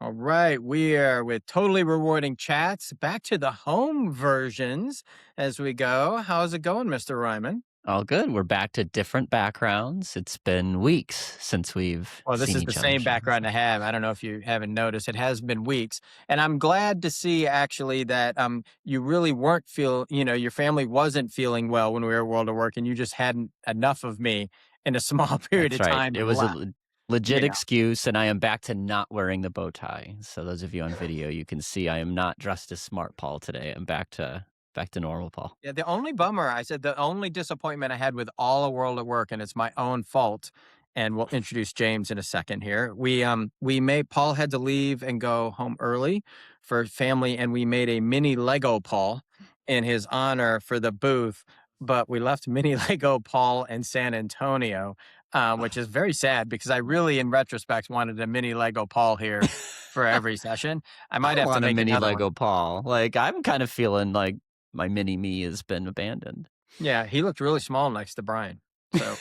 All right, we are with totally rewarding chats. Back to the home versions as we go. How's it going, Mr. Ryman? All good. We're back to different backgrounds. It's been weeks since we've Well, this seen is the each other, same James. background I have. I don't know if you haven't noticed. It has been weeks, and I'm glad to see actually that you really weren't your family wasn't feeling well when we were at World of Work, and you just hadn't enough of me in a small period That's of right. time It and was a left. legit You know. excuse, and I am back to not wearing the bow tie. So those of you on video, you can see I am not dressed as smart Paul today. I'm back to normal Paul. Yeah, the only bummer, I said the only disappointment I had with all of World at Work, and it's my own fault, and we'll introduce James in a second here. We made Paul had to leave and go home early for family, and we made a mini Lego Paul in his honor for the booth, but we left mini Lego Paul in San Antonio, which is very sad because I really, in retrospect, wanted a mini Lego Paul here for every session. I might I have to want a make mini another one. Lego Paul. Like I'm kind of feeling like my mini me has been abandoned. Yeah, he looked really small next to Brian. So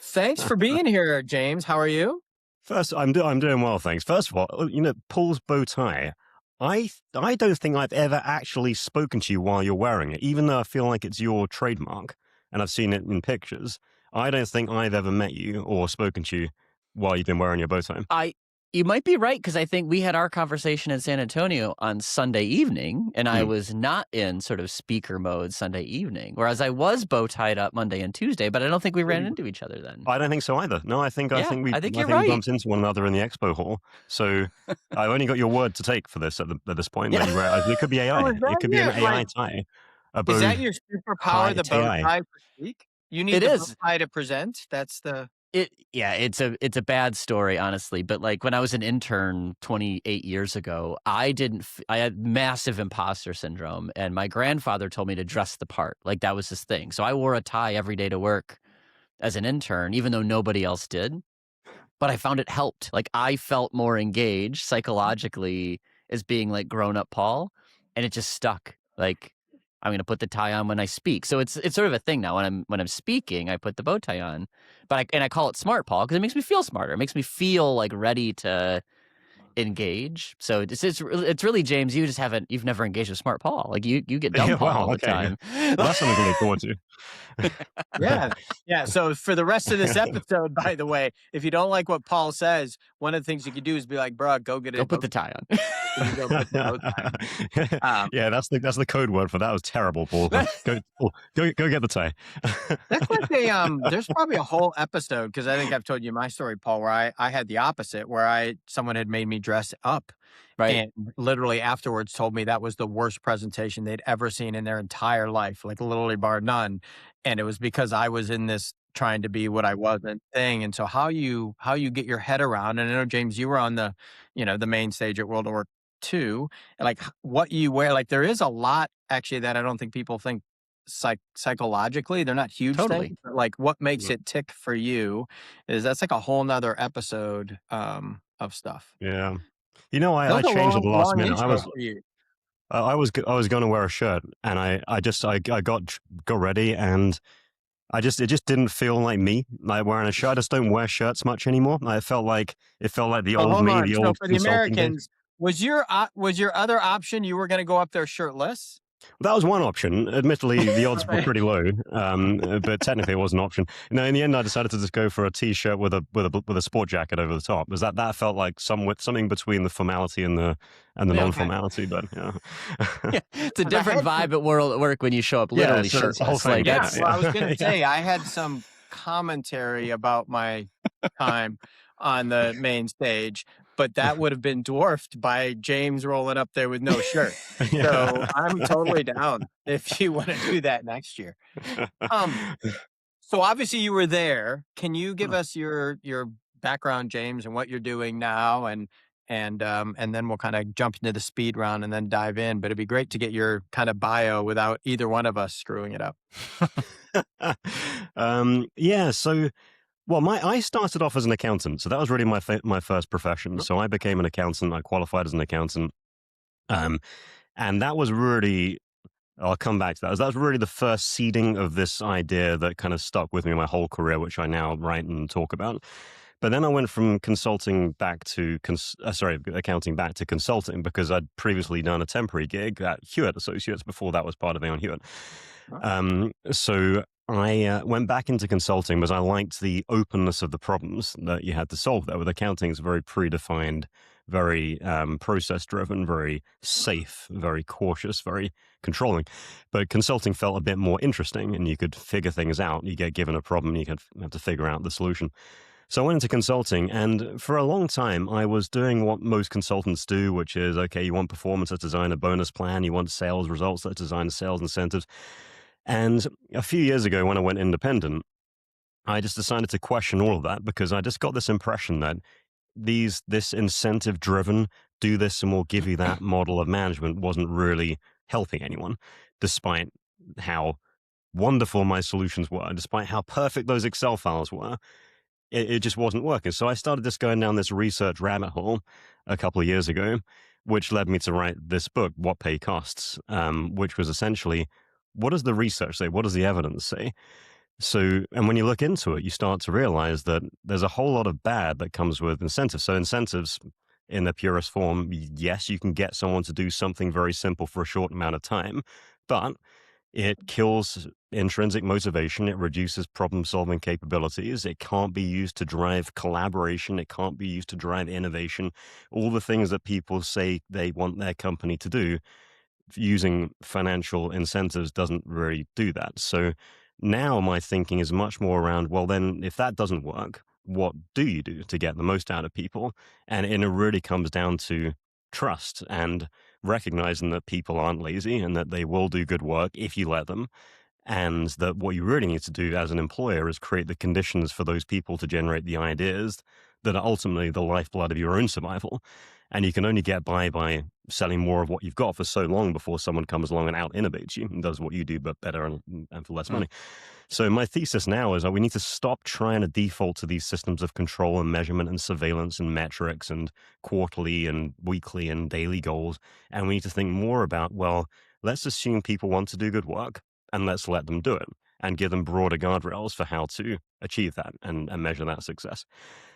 thanks for being here, James. How are you? First, I'm doing well, thanks. First of all, Paul's bow tie. I don't think I've ever actually spoken to you while you're wearing it, even though I feel like it's your trademark and I've seen it in pictures. I don't think I've ever met you or spoken to you while you've been wearing your bow tie. You might be right because I think we had our conversation in San Antonio on Sunday evening, and I Hmm. was not in sort of speaker mode Sunday evening, whereas I was bow tied up Monday and Tuesday, but I don't think we ran into each other then. I don't think so either. No, Yeah, I think I you're think we right. bumped into one another in the expo hall. So I've only got your word to take for this at this point. That Yeah. you wear it could be Oh, AI. is It that could be an it? AI tie, a Is bow that your superpower, tie the bow tie. tie for speak? You need It the bow is. tie to present? That's the It's a bad story, honestly. But like when I was an intern 28 years ago, I had massive imposter syndrome, and my grandfather told me to dress the part. Like that was his thing. So I wore a tie every day to work as an intern, even though nobody else did. But I found it helped. Like I felt more engaged psychologically as being like grown up Paul, and it just stuck. Like I'm going to put the tie on when I speak. So it's sort of a thing now. When I'm speaking, I put the bow tie on, but I call it smart Paul because it makes me feel smarter. It makes me feel like ready to engage. So it's really James. You've never engaged with smart Paul. Like you get dumb Yeah, Paul wow, all the okay. time. Well, that's something to look forward to. yeah. Yeah. So for the rest of this episode, by the way, if you don't like what Paul says, one of the things you could do is be like, bro, go get Go a put bow the tie. tie on. Can you go put the bow tie on? Yeah, that's the code word for that. Was terrible, Paul. Go get the tie. That's like there's probably a whole episode because I think I've told you my story, Paul, where I had the opposite, where someone had made me dress up Right. and literally afterwards told me that was the worst presentation they'd ever seen in their entire life, like literally bar none. And it was because I was in this trying to be what I wasn't thing. And so how you get your head around, and I know James, you were on the main stage at World of War II, and like what you wear, like there is a lot actually that I don't think people think psychologically. They're not huge Totally. things, but like what makes it tick for you is that's like a whole nother episode of stuff. Yeah. That I was a changed at long, the last long minute. intro for you. I was going to wear a shirt, and I got ready, and it just didn't feel like me, like wearing a shirt. I just don't wear shirts much anymore. It felt like the Oh, old hold me, on. the So old for the consulting days. Americans, was your other option you were going to go up there shirtless? That was one option. Admittedly, the odds were Right. pretty low, but technically it was an option. In the end, I decided to just go for a t-shirt with a sport jacket over the top. Because that felt like something between the formality and the Yeah, okay. non-formality. But yeah, Yeah, it's a 'Cause I different had vibe at work when you show up yeah, literally it's the whole shirtless. thing. Like Yeah, Yeah, it's well, I was gonna yeah, say I had some commentary about my time on the main stage, but that would have been dwarfed by James rolling up there with no shirt. So yeah. I'm totally down if you want to do that next year. Um, so obviously you were there. Can you give us your background, James, and what you're doing now, and then we'll kind of jump into the speed round and then dive in. But it'd be great to get your kind of bio without either one of us screwing it up. Yeah. So, I started off as an accountant, so that was really my first profession. So I became an accountant. I qualified as an accountant, um, and that was really. I'll come back to that. That was really the first seeding of this idea that kind of stuck with me my whole career, which I now write and talk about. But then I went from consulting back to accounting back to consulting because I'd previously done a temporary gig at Hewitt Associates before that was part of Aon Hewitt. So I went back into consulting because I liked the openness of the problems that you had to solve there. With accounting, it's very predefined, very process driven, very safe, very cautious, very controlling. But consulting felt a bit more interesting, and you could figure things out. You get given a problem, you have to figure out the solution. So I went into consulting, and for a long time, I was doing what most consultants do, which is, okay, you want performance, let's design a bonus plan. You want sales results, let's design sales incentives. And a few years ago, when I went independent, I just decided to question all of that because I just got this impression that this incentive-driven, do this and we'll give you that model of management wasn't really helping anyone, despite how wonderful my solutions were, despite how perfect those Excel files were. It just wasn't working. So I started just going down this research rabbit hole a couple of years ago, which led me to write this book, What Pay Costs, which was essentially, what does the research say? What does the evidence say? So, and when you look into it, you start to realize that there's a whole lot of bad that comes with incentives. So incentives in the purest form, yes, you can get someone to do something very simple for a short amount of time, but it kills intrinsic motivation. It reduces problem-solving capabilities. It can't be used to drive collaboration. It can't be used to drive innovation. All the things that people say they want their company to do, using financial incentives doesn't really do that. So now my thinking is much more around, well, then if that doesn't work, what do you do to get the most out of people? And it really comes down to trust and recognizing that people aren't lazy and that they will do good work if you let them. And that what you really need to do as an employer is create the conditions for those people to generate the ideas that are ultimately the lifeblood of your own survival. And you can only get by selling more of what you've got for so long before someone comes along and out innovates you and does what you do, but better and for less money. So my thesis now is that we need to stop trying to default to these systems of control and measurement and surveillance and metrics and quarterly and weekly and daily goals. And we need to think more about, well, let's assume people want to do good work and let's let them do it and give them broader guardrails for how to achieve that and measure that success.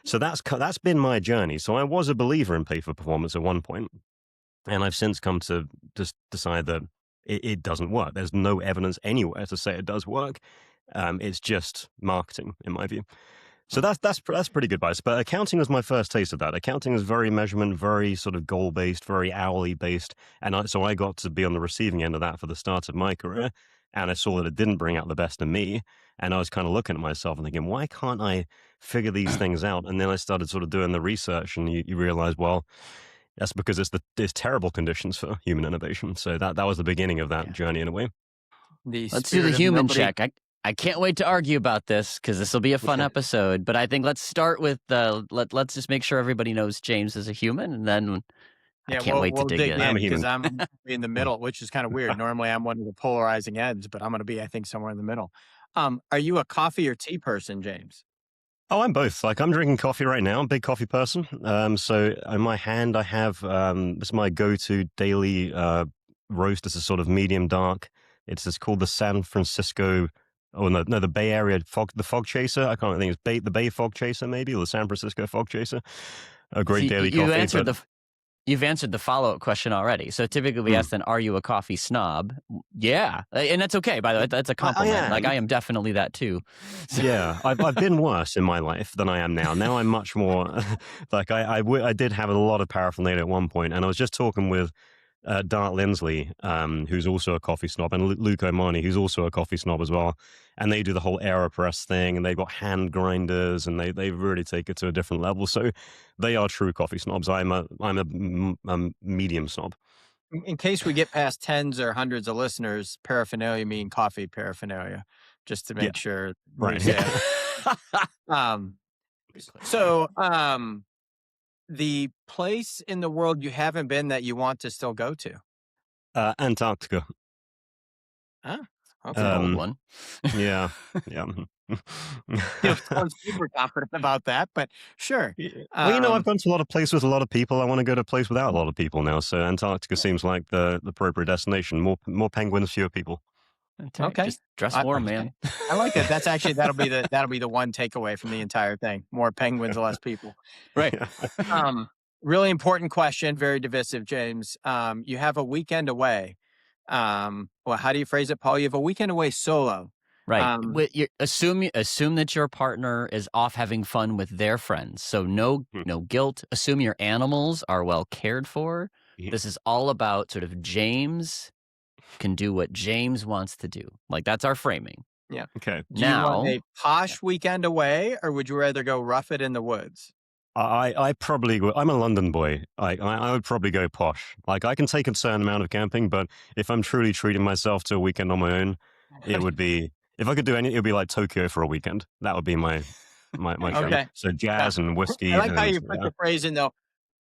So that's been my journey. So I was a believer in pay for performance at one point, and I've since come to just decide that it doesn't work. There's no evidence anywhere to say it does work. It's just marketing, in my view. So that's pretty good advice. But accounting was my first taste of that. Accounting is very measurement, very sort of goal based, very hourly based, and so I got to be on the receiving end of that for the start of my career. And I saw that it didn't bring out the best in me. And I was kind of looking at myself and thinking, why can't I figure these things out? And then I started sort of doing the research, and you realize, well, that's because there's terrible conditions for human innovation. So that was the beginning of that journey in a way. Let's do the human check. I can't wait to argue about this because this will be a fun episode. But I think let's start with let's just make sure everybody knows James is a human, and then I can't wait to dig in. I'm a because human. I'm in the middle, which is kind of weird. Normally, I'm one of the polarizing ends, but I'm going to be, I think, somewhere in the middle. Are you a coffee or tea person, James? Oh, I'm both. Like, I'm drinking coffee right now. I'm a big coffee person. So in my hand, I have this is my go-to daily roast. It's a sort of medium dark. It's called the San Francisco. Oh no, the Bay Area the Fog Chaser. I can't think it's the Bay Fog Chaser, maybe, or the San Francisco Fog Chaser. A great daily coffee. You've answered the follow-up question already. So typically we ask then, are you a coffee snob? Yeah. And that's okay, by the way. That's a compliment. I am definitely that too. So. Yeah. I've been worse in my life than I am now. Now I'm much more like I did have a lot of paraphernalia at one point, and I was just talking with Dart Lindsley, who's also a coffee snob, and Luke O'Mani, who's also a coffee snob as well. And they do the whole AeroPress thing, and they've got hand grinders, and they really take it to a different level. So they are true coffee snobs. I'm a medium snob. In case we get past tens or hundreds of listeners, paraphernalia mean coffee paraphernalia, just to make sure. Right. So the place in the world you haven't been that you want to still go to? Antarctica. Ah, that's an old one. Yeah. I'm super confident about that, but sure. Well, I've gone to a lot of places with a lot of people. I want to go to a place without a lot of people now. So Antarctica seems like the appropriate destination. More penguins, fewer people. That's right. Okay. Just dress I warm, okay. man. I like that. That's actually that'll be the one takeaway from the entire thing. More penguins, less people. Right. Yeah. Um, Really important question, very divisive, James. You have a weekend away. Well, how do you phrase it, Paul? You have a weekend away solo. Right. Um, Assume that your partner is off having fun with their friends. So no guilt. Assume your animals are well cared for. Mhm. This is all about sort of James can do what James wants to do. Like that's our framing. yeah. Okay. Do you want Now, a posh weekend away, or would you rather go rough it in the woods? I probably would. I'm a London boy. I would probably go posh. Like I can take a certain amount of camping, but if I'm truly treating myself to a weekend on my own, it would be if I could do any. It would be like Tokyo for a weekend. That would be my treat. Okay. So Yeah. jazz and I whiskey like how and you put the phrase in though.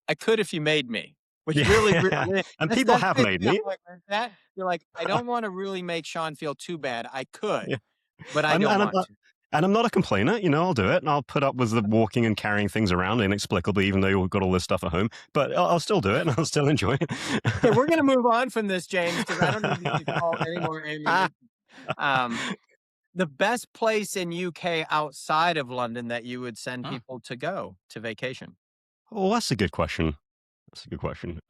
I could if you made me, which yeah. And people that's have made basically me. how I learned that. You're like, I don't want to really make Sean feel too bad. I Yeah. could, but I I'm, don't and I'm want not, to. and I'm not a complainer. You know, I'll do it, and I'll put up with the walking and carrying things around inexplicably, even though you've got all this stuff at home. But I'll still do it, and I'll still enjoy it. Okay, we're gonna move on from this, James, because I don't need you to call any more ammunition. Um, the best place in UK outside of London that you would send people to go to vacation? Oh, that's a good question. That's a good question.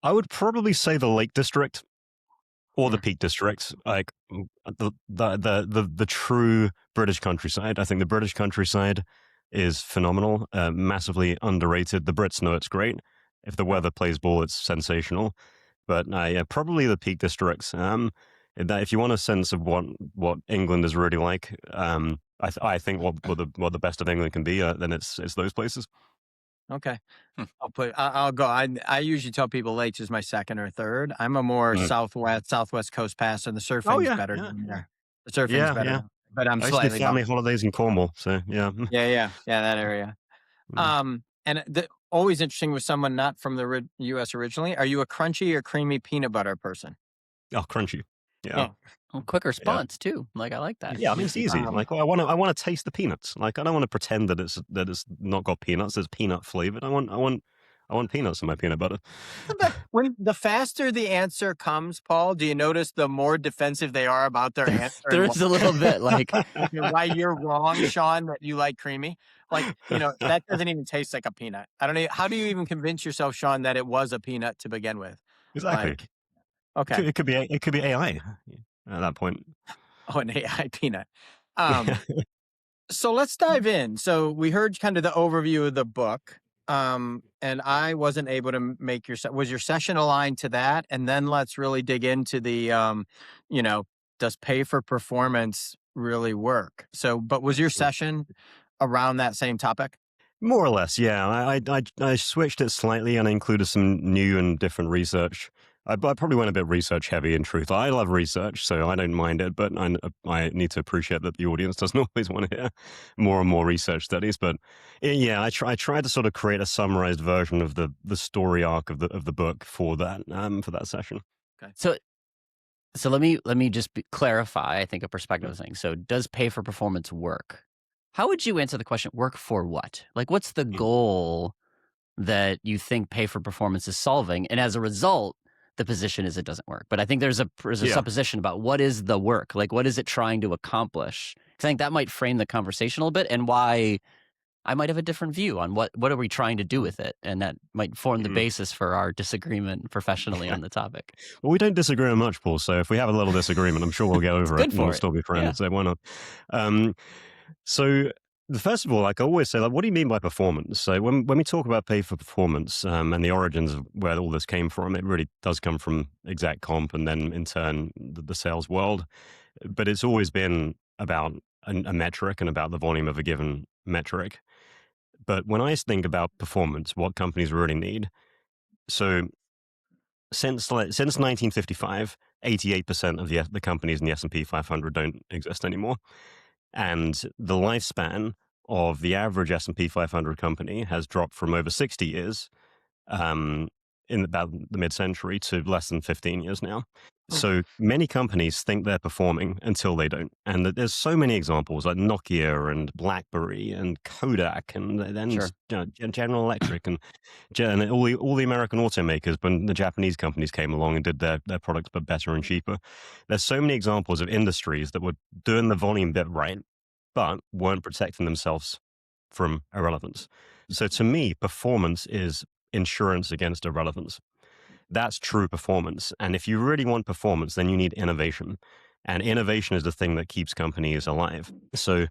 I would probably say the Lake District or the Mm, Peak District, like the true British countryside. I think the British countryside is phenomenal, massively underrated. The Brits know it's great. If the yeah. weather plays ball, it's sensational. But yeah, probably the Peak Districts. That if you want a sense of what England is really like, I think what the best of England can be, then it's those places. Okay. I'll go. I usually tell people Lakes is my second or third. I'm a more Mm. Southwest Coast Pass, and the Oh surfing's yeah, better yeah, down there. The surfing's yeah, better, yeah. but I'm I used to do slightly family biased. holidays in Cornwall, so yeah. Yeah, that area. Mm. And always interesting with someone not from the U.S. originally. Are you a crunchy or creamy peanut butter person? Oh, crunchy. Yeah. Yeah. well, quick Yeah. response too. Like I like that. Yeah, I mean it's easy. Um, Like I want to taste the peanuts. Like I don't want to pretend that it's not got peanuts. It's peanut flavored. I want peanuts in my peanut butter. when the faster the answer comes, Paul, do you notice the more defensive they are about their answer There and is a little bit like why you're wrong, Sean, that you like creamy? Like, that doesn't even taste like a peanut. I don't know. How do you even convince yourself, Sean, that it was a peanut to begin with? Exactly. Like, okay. It could be AI at that point. Oh, an AI peanut. Um, so let's dive in. So we heard kind of the overview of the book. And I wasn't able to make was your session aligned to that? And then let's really dig into the, you know, does pay for performance really work? So, but was your session around that same topic? More or less, yeah. I switched it slightly and included some new and different research. I probably went a bit research heavy in truth. I love research, so I don't mind it, but I need to appreciate that the audience doesn't always want to hear more and more research studies. But yeah, I tried to sort of create a summarized version of the story arc of the book for that session. Okay. so let me just clarify. I think a perspective thing. So does pay for performance work? How would you answer the question? Work for what? Like what's the goal that you think pay for performance is solving? And as a result, the position is it doesn't work. But I think there's a Yeah. supposition about what is the work? Like what is it trying to accomplish? 'Cause I think that might frame the conversation a little bit and why I might have a different view on what are we trying to do with it. And that might form the Mhm. basis for our disagreement professionally on the topic. Well, we don't disagree on much, Paul. So if we have a little disagreement, I'm sure we'll get over it good and we'll for it. still be friends. Yeah. So why not? Um, so first of all, like I always say, like, what do you mean by performance? So when we talk about pay for performance and the origins of where all this came from, it really does come from exec comp and then in turn the sales world. But it's always been about a metric and about the volume of a given metric. But when I think about performance, what companies really need, so since 1955, 88% of the companies in the S&P 500 don't exist anymore, and the lifespan of the average S&P 500 company has dropped from over 60 years in about the mid-century to less than 15 years now. So many companies think they're performing until they don't. And there's so many examples like Nokia and BlackBerry and Kodak and Sure. General Electric and all the American automakers when the Japanese companies came along and did their products but better and cheaper. There's so many examples of industries that were doing the volume bit right, but weren't protecting themselves from irrelevance. So to me, performance is insurance against irrelevance. That's true performance. And if you really want performance, then you need innovation. And innovation is the thing that keeps companies alive. So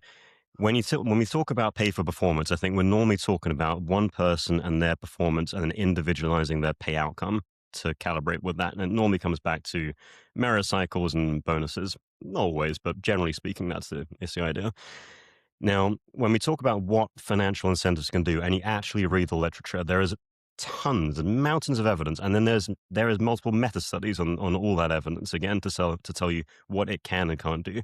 when we talk about pay for performance, I think we're normally talking about one person and their performance and then individualizing their pay outcome to calibrate with that. And it normally comes back to merit cycles and bonuses. Not always, but generally speaking, it's the idea. Now, when we talk about what financial incentives can do, and you actually read the literature, there is tons and mountains of evidence, and then there is multiple meta studies on all that evidence again to tell you what it can and can't do.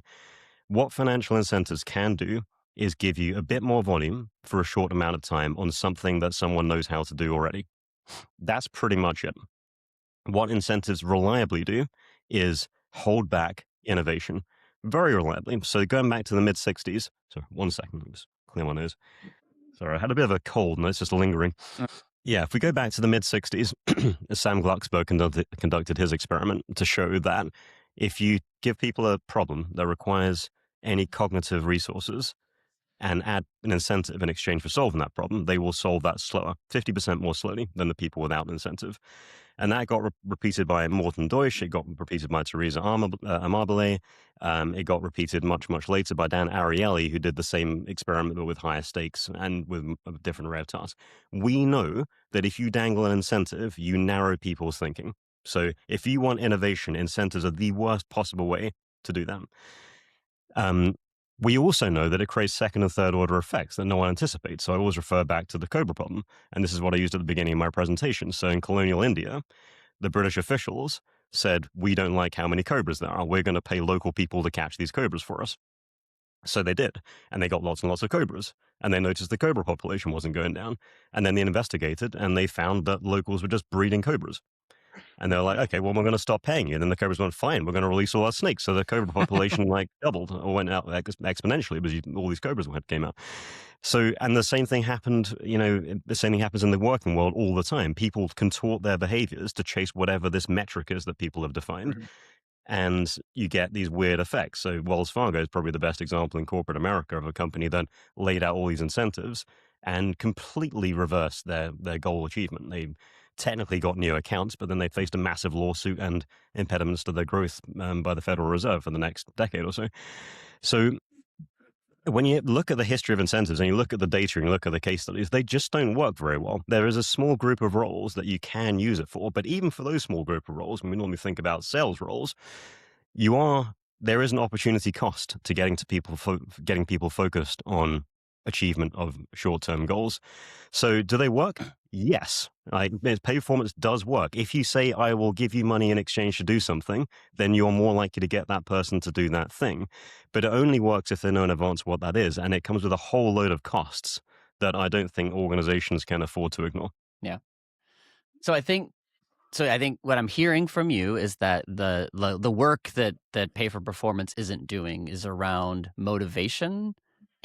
What financial incentives can do is give you a bit more volume for a short amount of time on something that someone knows how to do already. That's pretty much it. What incentives reliably do is hold back innovation very reliably. So going back to the mid 60s, so 1 second, let me just clear my nose. Sorry, I had a bit of a cold and it's just lingering. Yeah, if we go back to the mid 60s, Sam Glucksberg conducted his experiment to show that if you give people a problem that requires any cognitive resources and add an incentive in exchange for solving that problem, they will solve that slower, 50% more slowly than the people without an incentive. And that got repeated by Morton Deutsch. It got repeated by Teresa Amabile. It got repeated much, much later by Dan Ariely, who did the same experiment but with higher stakes and with a different array of tasks. We know that if you dangle an incentive, you narrow people's thinking. So if you want innovation, incentives are the worst possible way to do that. We also know that it creates second and third order effects that no one anticipates. So I always refer back to the cobra problem. And this is what I used at the beginning of my presentation. So in colonial India, the British officials said, we don't like how many cobras there are. We're going to pay local people to catch these cobras for us. So they did. And they got lots and lots of cobras. And they noticed the cobra population wasn't going down. And then they investigated and they found that locals were just breeding cobras. And they're like, okay, well, we're going to stop paying you. And then the cobras went, fine, we're going to release all our snakes. So the cobra population doubled or went out exponentially because all these cobras came out. So, and the same thing happened, the same thing happens in the working world all the time. People contort their behaviors to chase whatever this metric is that people have defined. Mm-hmm. And you get these weird effects. So Wells Fargo is probably the best example in corporate America of a company that laid out all these incentives and completely reversed their goal achievement. They technically got new accounts, but then they faced a massive lawsuit and impediments to their growth by the Federal Reserve for the next decade or so. So when you look at the history of incentives and you look at the data and you look at the case studies, they just don't work very well. There is a small group of roles that you can use it for, but even for those small group of roles, when we normally think about sales roles, there is an opportunity cost to getting people focused on achievement of short-term goals. So do they work? Yes. Pay performance does work. If you say, I will give you money in exchange to do something, then you're more likely to get that person to do that thing. But it only works if they know in advance what that is. And it comes with a whole load of costs that I don't think organizations can afford to ignore. Yeah. So I think what I'm hearing from you is that the work that pay for performance isn't doing is around motivation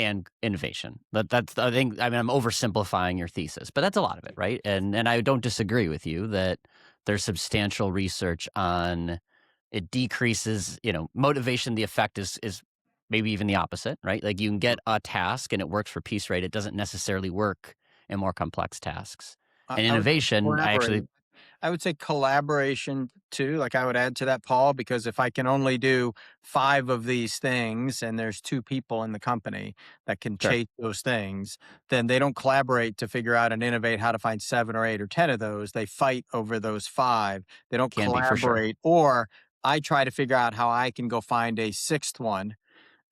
and innovation. I'm oversimplifying your thesis, but that's a lot of it, right? And I don't disagree with you that there's substantial research on it decreases, motivation. The effect is maybe even the opposite, right? Like you can get a task and it works for piece rate. It doesn't necessarily work in more complex tasks. And innovation, I would say collaboration too. Like I would add to that, Paul, because if I can only do 5 of these things and there's 2 people in the company that can chase those things, then they don't collaborate to figure out and innovate how to find 7 or 8 or 10 of those. They fight over those 5. They don't collaborate. Or I try to figure out how I can go find a 6th one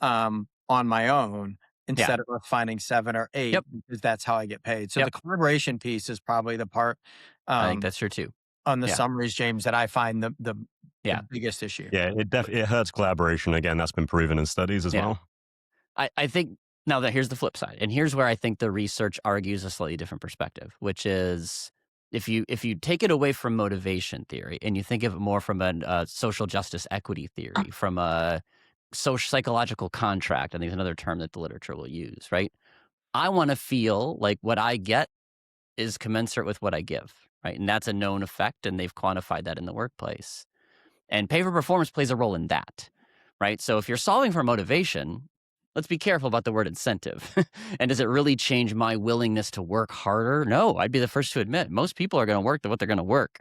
on my own instead of finding 7 or 8 because that's how I get paid. So the collaboration piece is probably the part I think that's true too. On the summaries, James, that I find the biggest issue. Yeah, it hurts collaboration. Again, that's been proven in studies as well. I think now that here's the flip side. And here's where I think the research argues a slightly different perspective, which is if you take it away from motivation theory and you think of it more from a social justice equity theory, from a social psychological contract, I think is another term that the literature will use, right? I want to feel like what I get is commensurate with what I give, right? And that's a known effect, and they've quantified that in the workplace. And pay for performance plays a role in that, right? So if you're solving for motivation, let's be careful about the word incentive. And does it really change my willingness to work harder? No, I'd be the first to admit most people are going to work what they're going to work.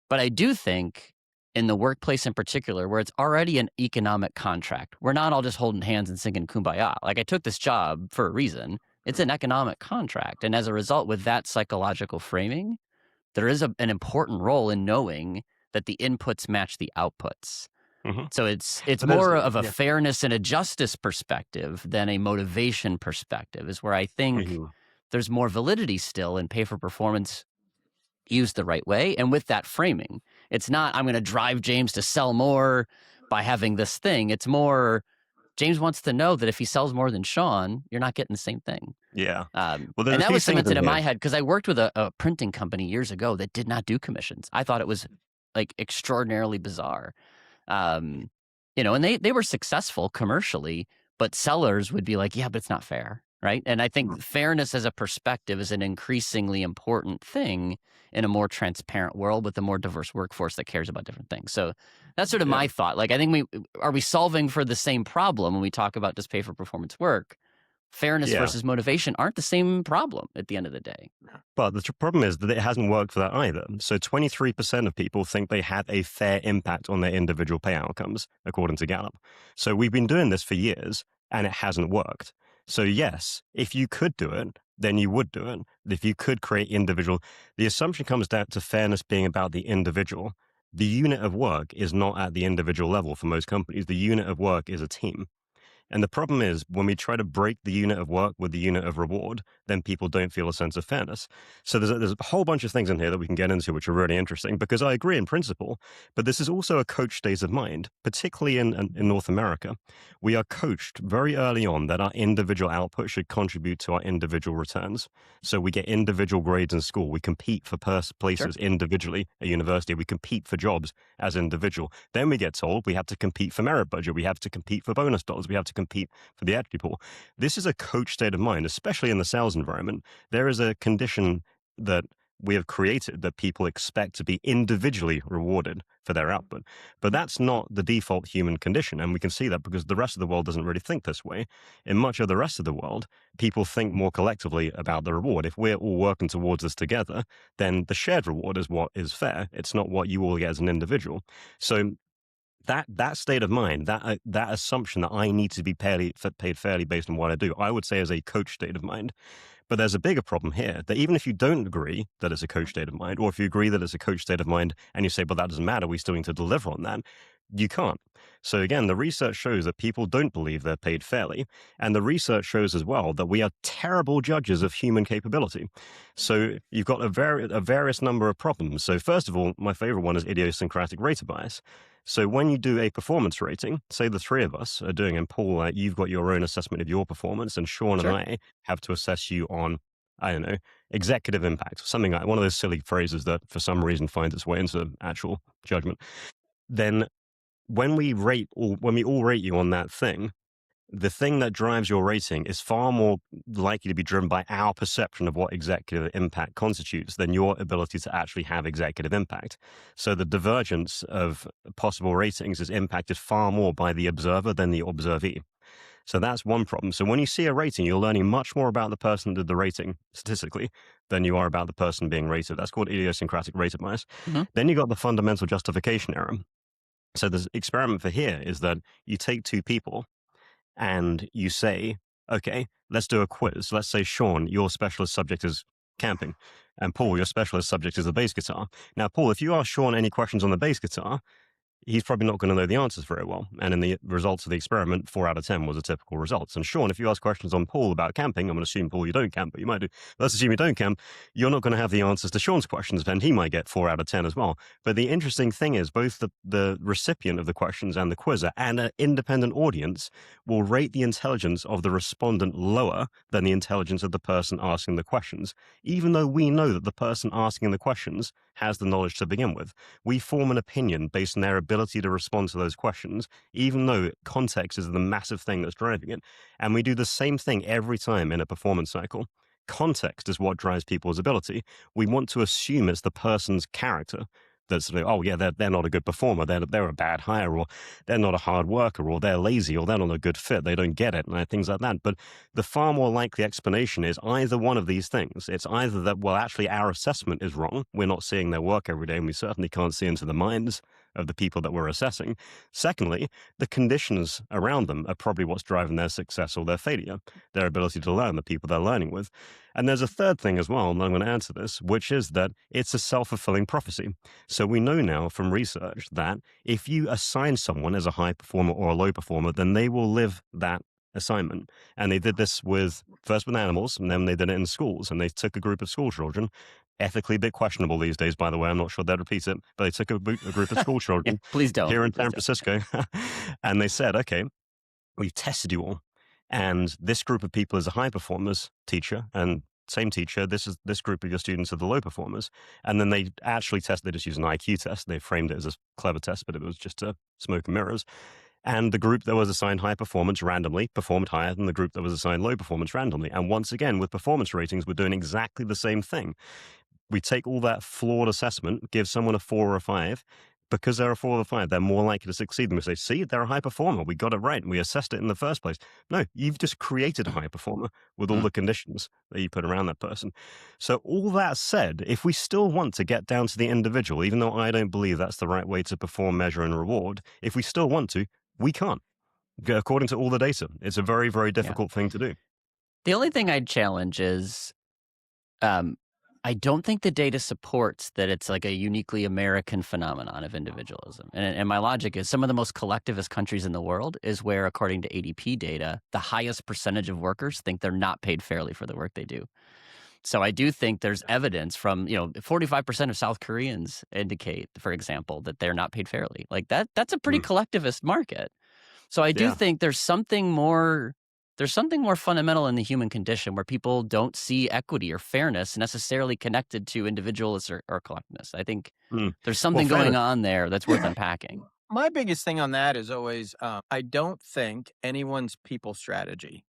But I do think in the workplace in particular, where it's already an economic contract, we're not all just holding hands and singing kumbaya. Like, I took this job for a reason. It's an economic contract. And as a result, with that psychological framing, there is an important role in knowing that the inputs match the outputs. Mm-hmm. So it's But more of a fairness and a justice perspective than a motivation perspective, is where I think there's more validity still in pay for performance used the right way. And with that framing, it's not, I'm going to drive James to sell more by having this thing. It's more, James wants to know that if he sells more than Sean, you're not getting the same thing. Yeah. And that was cemented in my head because I worked with a printing company years ago that did not do commissions. I thought it was like extraordinarily bizarre. And they were successful commercially, but sellers would be like, yeah, but it's not fair, right? And I think fairness as a perspective is an increasingly important thing in a more transparent world with a more diverse workforce that cares about different things. So that's sort of my thought. Like, I think are we solving for the same problem when we talk about just pay for performance work? Fairness versus motivation aren't the same problem at the end of the day. But the problem is that it hasn't worked for that either. So 23% of people think they have a fair impact on their individual pay outcomes, according to Gallup. So we've been doing this for years, and it hasn't worked. So yes, if you could do it, then you would do it. If you could create the assumption comes down to fairness being about the individual. The unit of work is not at the individual level for most companies. The unit of work is a team. And the problem is when we try to break the unit of work with the unit of reward, then people don't feel a sense of fairness. So there's a whole bunch of things in here that we can get into, which are really interesting, because I agree in principle, but this is also a coach state of mind, particularly in North America. We are coached very early on that our individual output should contribute to our individual returns. So we get individual grades in school. We compete for places individually at university. We compete for jobs as individual. Then we get told we have to compete for merit budget. We have to compete for bonus dollars. We have to compete for the equity pool. This is a coach state of mind, especially in the sales environment. There is a condition that we have created that people expect to be individually rewarded for their output. But that's not the default human condition. And we can see that because the rest of the world doesn't really think this way. In much of the rest of the world, people think more collectively about the reward. If we're all working towards this together, then the shared reward is what is fair. It's not what you all get as an individual. So that state of mind, that assumption that I need to be paid fairly based on what I do, I would say is a coach state of mind. But there's a bigger problem here, that even if you don't agree that it's a coach state of mind, or if you agree that it's a coach state of mind and you say, but that doesn't matter, we still need to deliver on that, you can't. So again, the research shows that people don't believe they're paid fairly. And the research shows as well that we are terrible judges of human capability. So you've got a various number of problems. So first of all, my favorite one is idiosyncratic rater bias. So when you do a performance rating, say the three of us are doing, and Paul, you've got your own assessment of your performance, and Sean and I have to assess you on, I don't know, executive impact, something like one of those silly phrases that for some reason finds its way into actual judgment. Then when we all rate you on that thing, the thing that drives your rating is far more likely to be driven by our perception of what executive impact constitutes than your ability to actually have executive impact. So the divergence of possible ratings is impacted far more by the observer than the observee. So that's one problem. So when you see a rating, you're learning much more about the person that did the rating statistically than you are about the person being rated. That's called idiosyncratic rater bias. Mm-hmm. Then you got the fundamental justification error. So the experiment for here is that you take two people and you say, okay, let's do a quiz. Let's say, Sean, your specialist subject is camping, and Paul, your specialist subject is the bass guitar. Now, Paul, if you ask Sean any questions on the bass guitar, he's probably not going to know the answers very well. And in the results of the experiment, 4 out of 10 was a typical results. And Sean, if you ask questions on Paul about camping, I'm going to assume, Paul, you don't camp, but you might do. Let's assume you don't camp. You're not going to have the answers to Sean's questions, and he might get 4 out of 10 as well. But the interesting thing is both the recipient of the questions and the quizzer and an independent audience will rate the intelligence of the respondent lower than the intelligence of the person asking the questions, even though we know that the person asking the questions has the knowledge to begin with. We form an opinion based on their ability to respond to those questions, even though context is the massive thing that's driving it. And we do the same thing every time in a performance cycle. Context is what drives people's ability. We want to assume it's the person's character that's, oh yeah, they're not a good performer, they're a bad hire, or they're not a hard worker, or they're lazy, or they're not a good fit, they don't get it, and things like that. But the far more likely explanation is either one of these things. It's either that, well, actually our assessment is wrong, we're not seeing their work every day, and we certainly can't see into the minds of the people that we're assessing. Secondly, the conditions around them are probably what's driving their success or their failure, their ability to learn, the people they're learning with. And there's a third thing as well, and I'm going to add to this, which is that it's a self-fulfilling prophecy. So we know now from research that if you assign someone as a high performer or a low performer, then they will live that assignment. And they did this first with animals, and then they did it in schools. And they took a group of school children, ethically a bit questionable these days, by the way. I'm not sure they'd repeat it, but they took a group of school Yeah, children please don't. here in Please San don't. Francisco, and they said, okay, we've tested you all. And this group of people is a high performers teacher, and same teacher, this group of your students are the low performers. And then they actually they just used an IQ test. They framed it as a clever test, but it was just a smoke and mirrors. And the group that was assigned high performance randomly performed higher than the group that was assigned low performance randomly. And once again, with performance ratings, we're doing exactly the same thing. We take all that flawed assessment, give someone a 4 or a 5. Because they're a 4 or a 5, they're more likely to succeed. And we say, see, they're a high performer. We got it right. And we assessed it in the first place. No, you've just created a high performer with all the conditions that you put around that person. So all that said, if we still want to get down to the individual, even though I don't believe that's the right way to perform, measure, and reward, if we still want to, we can't. According to all the data, it's a very, very difficult thing to do. The only thing I'd challenge is I don't think the data supports that it's like a uniquely American phenomenon of individualism. And my logic is some of the most collectivist countries in the world is where, according to ADP data, the highest percentage of workers think they're not paid fairly for the work they do. So I do think there's evidence from, 45% of South Koreans indicate, for example, that they're not paid fairly. Like that's a pretty collectivist market. So I do think there's something more fundamental in the human condition where people don't see equity or fairness necessarily connected to individualists or collectiveness. I think there's something going on there that's worth unpacking. My biggest thing on that is always, I don't think anyone's people strategy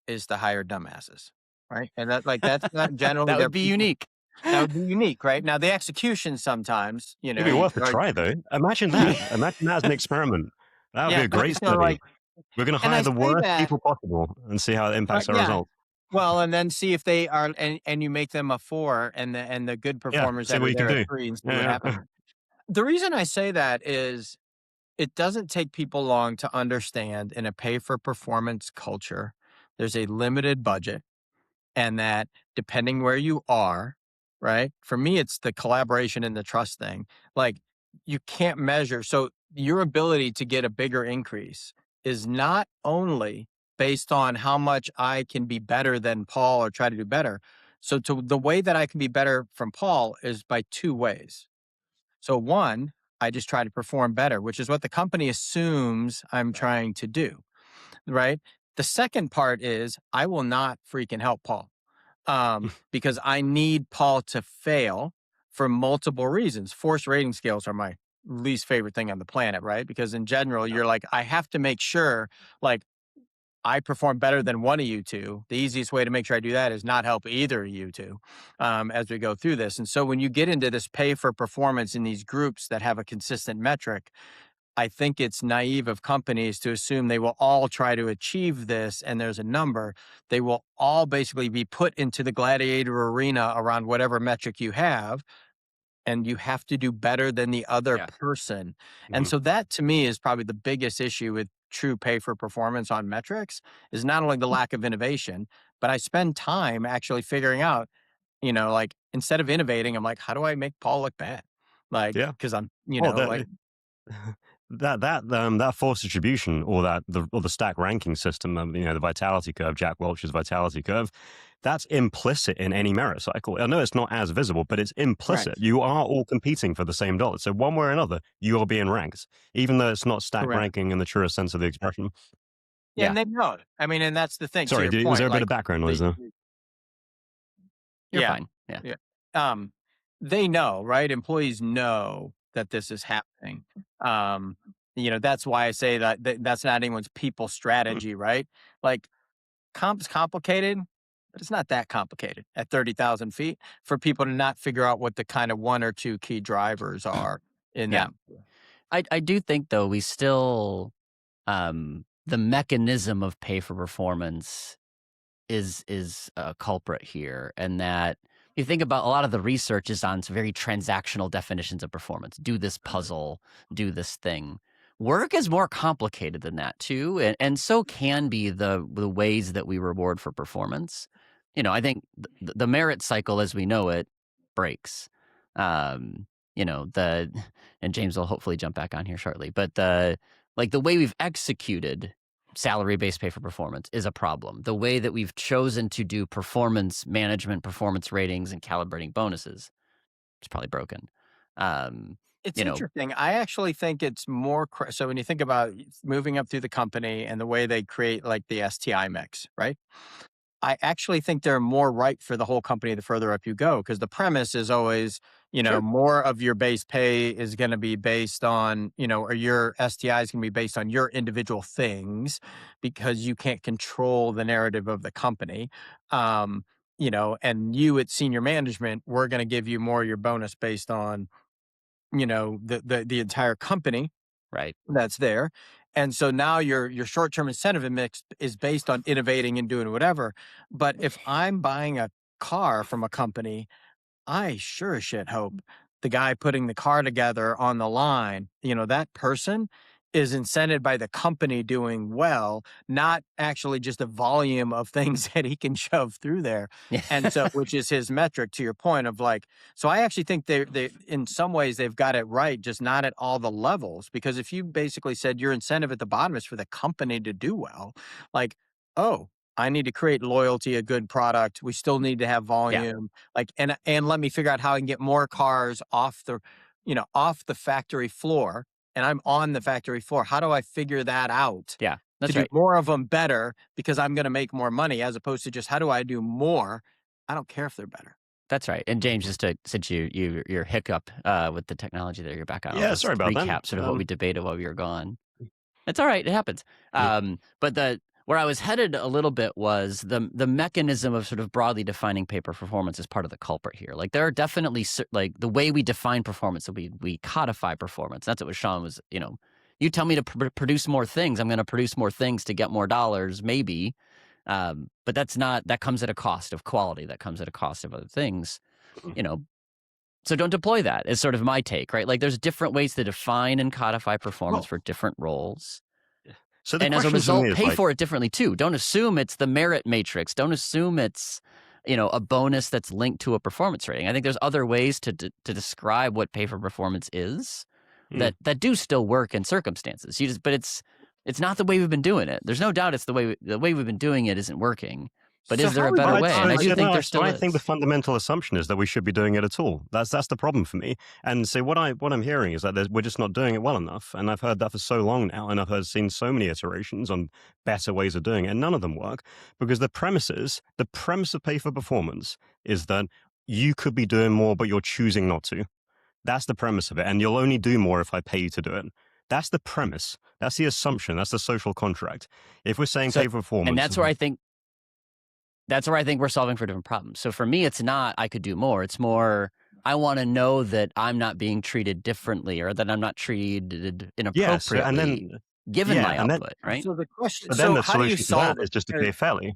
is to hire dumbasses, right? And that's not generally That their would be people. unique. That would be unique, right? Now the execution sometimes, It'd be worth a try, though. Imagine that. Imagine that as an experiment. That would be a great so study. We're going to hire the worst people possible and see how it impacts our results. Well, and then see if they are, and you make them a 4, and the good performers see that what are you can there do. at 3, and see what happens. The reason I say that is it doesn't take people long to understand in a pay-for-performance culture, there's a limited budget, and that depending where you are, right? For me, it's the collaboration and the trust thing. Like, you can't measure. So your ability to get a bigger increase is not only based on how much I can be better than Paul or try to do better. So the way that I can be better from Paul is by 2 ways. So one, I just try to perform better, which is what the company assumes I'm trying to do, right? The second part is I will not freaking help Paul because I need Paul to fail for multiple reasons. Forced rating scales are my least favorite thing on the planet, right? Because in general, you're like, I have to make sure, like, I perform better than one of you two. The easiest way to make sure I do that is not help either of you two as we go through this. And so when you get into this pay for performance in these groups that have a consistent metric, I think it's naive of companies to assume they will all try to achieve this and there's a number. They will all basically be put into the gladiator arena around whatever metric you have, and you have to do better than the other person. And so that to me is probably the biggest issue with true pay for performance on metrics is not only the lack of innovation, but I spend time actually figuring out, like instead of innovating, I'm like, how do I make Paul look bad? Like, because I'm, Well, like that force distribution, or the stack ranking system, the vitality curve, Jack Welch's vitality curve, that's implicit in any merit cycle. I know it's not as visible, but it's implicit. Right. You are all competing for the same dollar. So one way or another, you are being ranked, even though it's not stack Correct. ranking in the truest sense of the expression. Yeah, Yeah, and they know it. I mean, and that's the thing. To Sorry, your was there point, a bit of like background noise the there? you're yeah, fine. Yeah, yeah. Um, they know, right? Employees know that this is happening. Um, that's why I say that that's not anyone's people Hmm. strategy, right? Like comp's complicated, but it's not that complicated at 30,000 feet for people to not figure out what the kind of one or two key drivers are in yeah. that. I do think though we still the mechanism of pay for performance is a culprit here, and that you think about a lot of the research is on some very transactional definitions of performance. Do this puzzle, do this thing. Work is more complicated than that too, and so can be the ways that we reward for performance. I think the merit cycle as we know it breaks. Um, the and James will hopefully jump back on here shortly, but the way we've executed salary-based pay for performance is a problem. The way that we've chosen to do performance management, performance ratings, and calibrating bonuses is probably broken. Um, It's you know, interesting. I actually think it's more so when you think about moving up through the company and the way they create like the STI mix, right? I actually think they're more right for the whole company the further up you go, because the premise is always, sure, more of your base pay is going to be based on, or your STI is going to be based on your individual things because you can't control the narrative of the company. Um, and you at senior management, we're going to give you more of your bonus based on, the entire company right? that's there. And so now your short-term incentive mix is based on innovating and doing whatever. But if I'm buying a car from a company, I sure as shit hope the guy putting the car together on the line, that person is incented by the company doing well, not actually just a volume of things that he can shove through there. Yeah, And so, which is his metric to your point of like, so I actually think they in some ways they've got it right, just not at all the levels. Because if you basically said your incentive at the bottom is for the company to do well, like, oh, I need to create loyalty, a good product. We still need to have yeah, volume. Like, and let me figure out how I can get more cars off the factory floor. And I'm on the factory floor. How do I figure that out yeah. to That's do right. more of them better because I'm going to make more money, as opposed to just how do I do more? I don't care if they're better. That's right. And James, just since your hiccup with the technology there, you're back on. I'll Yeah, sorry just about that. recap sort of what we debated while we were gone. It's all right. It happens. Yeah. But where I was headed a little bit was the mechanism of sort of broadly defining pay for performance is part of the culprit here. Like there are definitely like the way we define performance, so we codify performance. That's what Sean was. You tell me to produce more things, I'm going to produce more things to get more dollars, maybe. But that comes at a cost of quality. That comes at a cost of other things. You know, so don't deploy that. Is sort of my take, right? Like there's different ways to define and codify performance Well, for different roles. so the And as a question to me result, is pay like, for it differently too. Don't assume it's the merit matrix. Don't assume it's, a bonus that's linked to a performance rating. I think there's other ways to describe what pay for performance is hmm. that do still work in circumstances. But it's not the way we've been doing it. There's no doubt it's the way we've been doing it isn't working. But So is there how a would better you way? And I do think there still I think the is. fundamental assumption is that we should be doing it at all. That's the problem for me. And so what I'm hearing is that we're just not doing it well enough. And I've heard that for so long now, and seen so many iterations on better ways of doing it, and none of them work because the premise of pay for performance is that you could be doing more, but you're choosing not to. That's the premise of it, and you'll only do more if I pay you to do it. That's the premise. That's the assumption. That's the social contract. If we're saying So, pay for performance, and that's where I think we're solving for different problems. So for me, it's not I could do more. It's more I want to know that I'm not being treated differently or that I'm not treated yeah. So and inappropriately then given yeah, my and then output, right? So the question, but then so the how do you solution to that solve is it? just to pay fairly.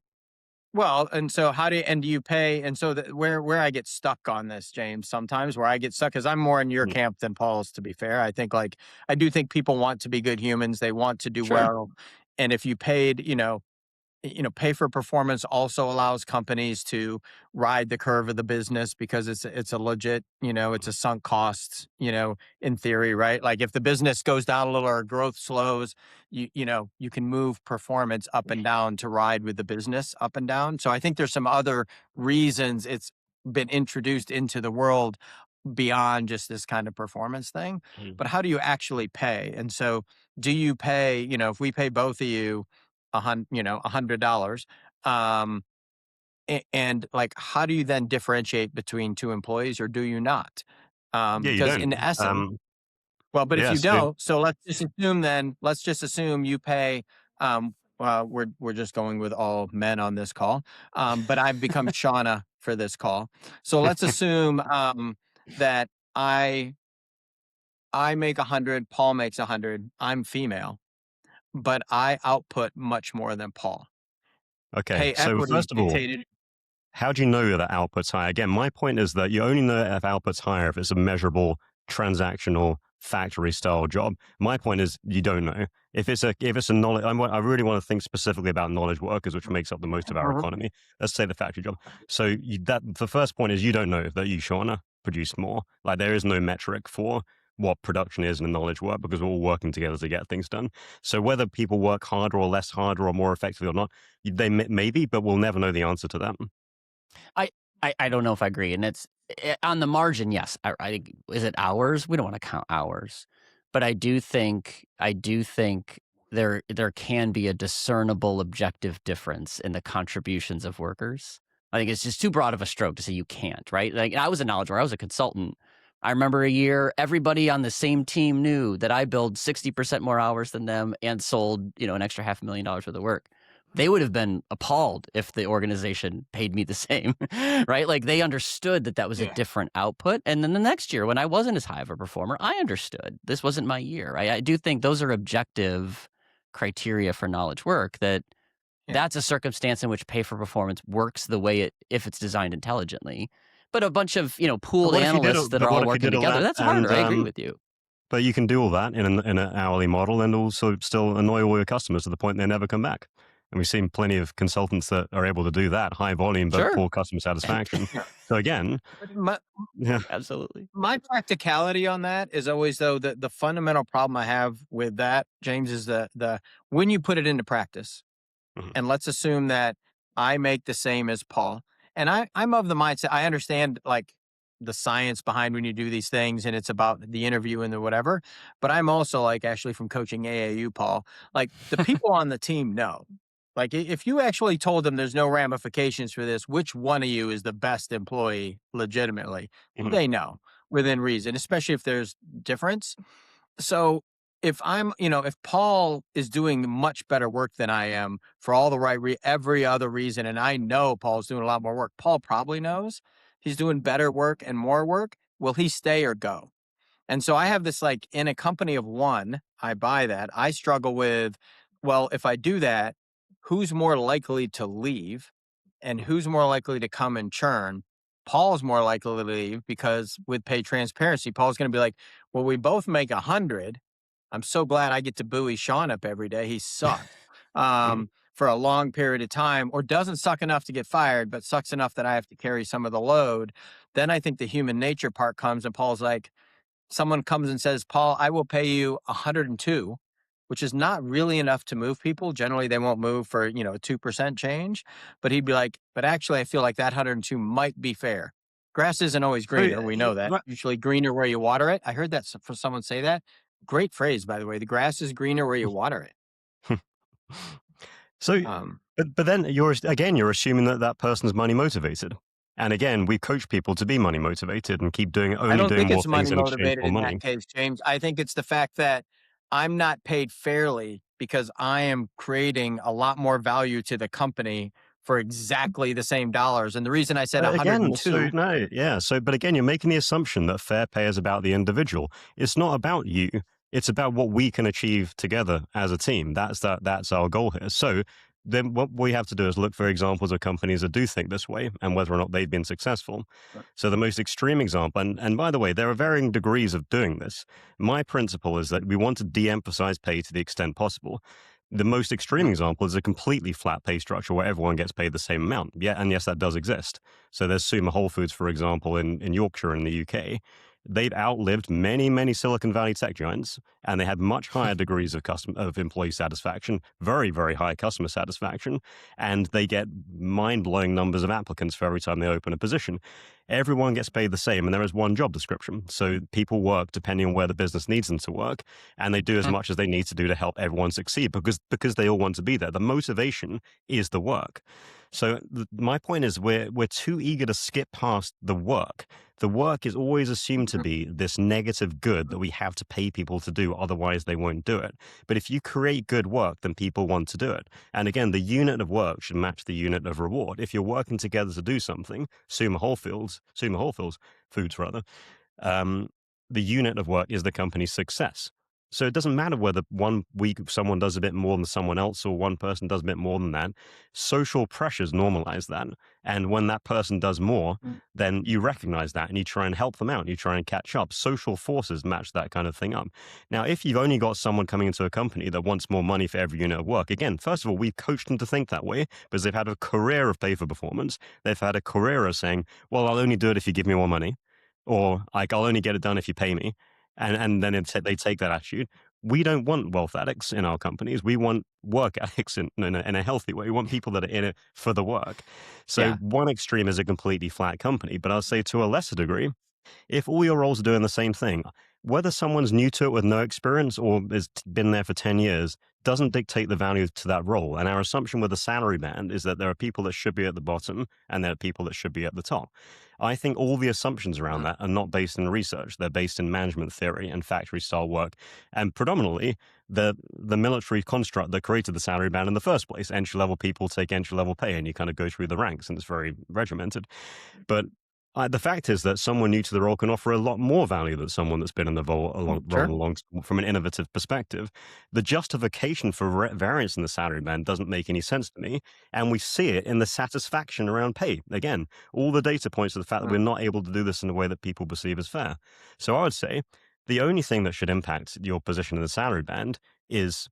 Well, and so do you pay? And so where I get stuck on this, James, sometimes where I get stuck, because I'm more in your Mm. camp than Paul's, to be fair. I think like I do think people want to be good humans. They want to do Sure. well. And if you paid, pay for performance also allows companies to ride the curve of the business because it's a legit, it's a sunk cost, in theory, right? Like if the business goes down a little or growth slows, you can move performance up and down to ride with the business up and down. So I think there's some other reasons it's been introduced into the world beyond just this kind of performance thing. Mhm. But how do you actually pay? And so do you pay, if we pay both of you $100, um, and like, how do you then differentiate between two employees, or do you not? Yeah, you Because don't. in essence, well, but if Yeah, you so don't, so let's just assume you pay. We're just going with all men on this call, but I've become Shauna for this call. So let's assume that I make 100, Paul makes 100. I'm female, but I output much more than Paul. okay. Pay So equity first of all, dictated. how do you know that output's high? Again, my point is that you only know if output's higher if it's a measurable, transactional, factory style job. My point is you don't know if it's a knowledge. I really want to think specifically about knowledge workers, which makes up the most of our Mhm. economy. Let's say the factory job. So that the first point is you don't know that you, Shauna, produce more. Like there is no metric for what production is in a knowledge work because we're all working together to get things done. So whether people work harder or less harder or more effectively or not, they maybe, but we'll never know the answer to that. I, I don't know if I agree, and it's on the margin. Yes, I is it hours? We don't want to count hours, but I do think there can be a discernible objective difference in the contributions of workers. I think it's just too broad of a stroke to say you can't, right? Like I was a knowledge worker, I was a consultant. I remember a year everybody on the same team knew that I billed 60% more hours than them and sold, an extra $500,000 worth of work. They would have been appalled if the organization paid me the same, right? Like they understood that that was a different output. And then the next year, when I wasn't as high of a performer, I understood this wasn't my year. I do think those are objective criteria for knowledge work. Yeah. That's a circumstance in which pay for performance works the way if it's designed intelligently. But a bunch of But pooled what if you did? analysts that are But all what if you working did all together, that that's and harder. I agree with you. but you can do all that in an hourly model and also still annoy all your customers to the point they never come back. And we've seen plenty of consultants that are able to do that, high volume but Sure, poor customer satisfaction. Yeah. So again, But yeah, absolutely. my practicality on that is always, though, the fundamental problem I have with that, James, is the when you put it into practice, mhm, and let's assume that I make the same as Paul, and I'm of the mindset, I understand like the science behind when you do these things, and it's about the interview and the whatever. But I'm also like actually from coaching AAU, Paul. Like the people on the team know. Like if you actually told them there's no ramifications for this, which one of you is the best employee legitimately, mhm. they know within reason, especially if there's difference. So if Paul is doing much better work than I am for all the right every other reason, and I know Paul's doing a lot more work, Paul probably knows he's doing better work and more work. Will he stay or go? And so I have this like in a company of one, I buy that. I struggle with, well, if I do that, who's more likely to leave and who's more likely to come and churn? Paul's more likely to leave because with pay transparency, Paul's going to be like, well, we both make 100. I'm so glad I get to buoy Sean up every day. He sucked for a long period of time, or doesn't suck enough to get fired, but sucks enough that I have to carry some of the load. Then I think the human nature part comes, and Paul's like, someone comes and says, Paul, I will pay you 102, which is not really enough to move people. Generally, they won't move for, a 2% change. But he'd be like, but actually, I feel like that 102 might be fair. Grass isn't always So greener. We know that. Usually greener where you water it. I heard that for someone say that. Great phrase, by the way. The grass is greener where you water it. so Um, but then you're assuming that that person's money motivated. And again, we coach people to be money motivated and keep doing I only don't doing think more it's things money in exchange motivated for in more that money. case, James. I think it's the fact that I'm not paid fairly because I am creating a lot more value to the company for exactly the same dollars. And the reason I said But again, so 102, no, yeah. So, but again, you're making the assumption that fair pay is about the individual. It's not about you. It's about what we can achieve together as a team. That's our goal here. So then what we have to do is look for examples of companies that do think this way and whether or not they've been successful. So the most extreme example, and by the way, there are varying degrees of doing this. My principle is that we want to de-emphasize pay to the extent possible. The most extreme example is a completely flat pay structure where everyone gets paid the same amount. Yeah, and yes, that does exist. So there's Sumer Whole Foods, for example, in Yorkshire in the UK. They've outlived many, many Silicon Valley tech giants, and they had much higher degrees of employee satisfaction, very, very high customer satisfaction, and they get mind-blowing numbers of applicants for every time they open a position. Everyone gets paid the same, and there is one job description. So people work depending on where the business needs them to work, and they do as much as they need to do to help everyone succeed because they all want to be there. The motivation is the work. So my point is we're too eager to skip past the work. The work is always assumed to be this negative good that we have to pay people to do, otherwise they won't do it. But if you create good work, then people want to do it. And again, the unit of work should match the unit of reward. If you're working together to do something, Sumer Whole Foods, Foods rather, the unit of work is the company's success. So it doesn't matter whether one week someone does a bit more than someone else or one person does a bit more than that. Social pressures normalize that. And when that person does more, then you recognize that and you try and help them out. You try and catch up. Social forces match that kind of thing up. Now, if you've only got someone coming into a company that wants more money for every unit of work, again, first of all, we've coached them to think that way because they've had a career of pay for performance. They've had a career of saying, well, I'll only do it if you give me more money, or like, I'll only get it done if you pay me. And then they take that attitude. We don't want wealth addicts in our companies. We want work addicts in a healthy way. We want people that are in it for the work. So one extreme is a completely flat company. But I'll say to a lesser degree, if all your roles are doing the same thing, whether someone's new to it with no experience or has been there for 10 years doesn't dictate the value to that role. And our assumption with the salary band is that there are people that should be at the bottom and there are people that should be at the top. I think all the assumptions around that are not based in research. They're based in management theory and factory style work. And predominantly the military construct that created the salary band in the first place. Entry level people take entry level pay and you kind of go through the ranks and it's very regimented. But the fact is that someone new to the role can offer a lot more value than someone that's been in the role along from an innovative perspective. The justification for variance in the salary band doesn't make any sense to me. And we see it in the satisfaction around pay. Again, all the data points to the fact that we're not able to do this in a way that people perceive as fair. So I would say the only thing that should impact your position in the salary band is,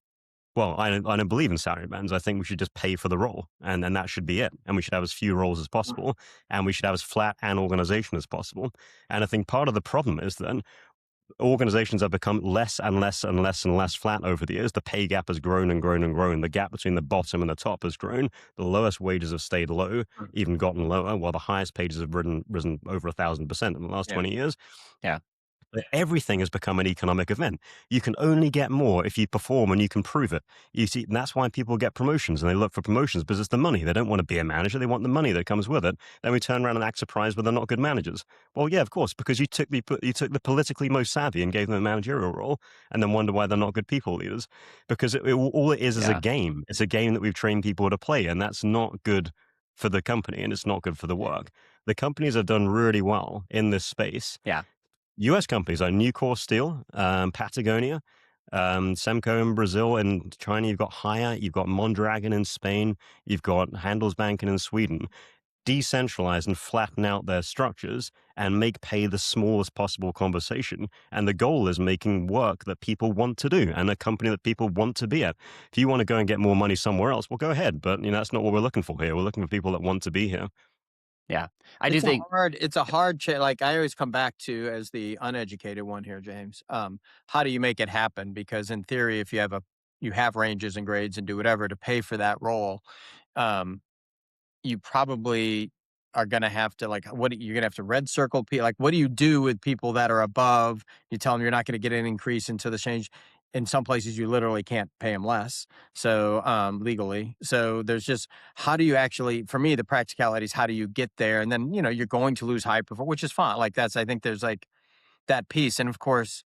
well, I don't believe in salary bands. I think we should just pay for the role, and that should be it. And we should have as few roles as possible, and we should have as flat an organization as possible. And I think part of the problem is then organizations have become less and less and less and less flat over the years. The pay gap has grown and grown and grown. The gap between the bottom and the top has grown. The lowest wages have stayed low, even gotten lower, while the highest pages have risen over 1,000% in the last 20 years. Yeah. Everything has become an economic event. You can only get more if you perform and you can prove it. You see, and that's why people get promotions and they look for promotions because it's the money. They don't want to be a manager. They want the money that comes with it. Then we turn around and act surprised when they're not good managers. Well, yeah, of course, because you took the politically most savvy and gave them a managerial role and then wonder why they're not good people leaders. Because all it is a game. It's a game that we've trained people to play, and that's not good for the company and it's not good for the work. The companies have done really well in this space. Yeah. U.S. companies like Nucor Steel, Patagonia, Semco in Brazil, and China. You've got Haya, you've got Mondragon in Spain, you've got Handelsbanken in Sweden. Decentralize and flatten out their structures and make pay the smallest possible conversation. And the goal is making work that people want to do and a company that people want to be at. If you want to go and get more money somewhere else, well, go ahead. But that's not what we're looking for here. We're looking for people that want to be here. Yeah. I do think it's a hard like I always come back to as the uneducated one here, James. How do you make it happen? Because in theory, if you have ranges and grades and do whatever to pay for that role, you probably are going to have to you're going to have to red circle people. Like, what do you do with people that are above? You tell them you're not going to get an increase into the change. In some places, you literally can't pay them less. So legally, so there's just, how do you actually, for me, the practicality is how do you get there? And then, you're going to lose high performance, which is fine. Like I think there's like that piece. And of course,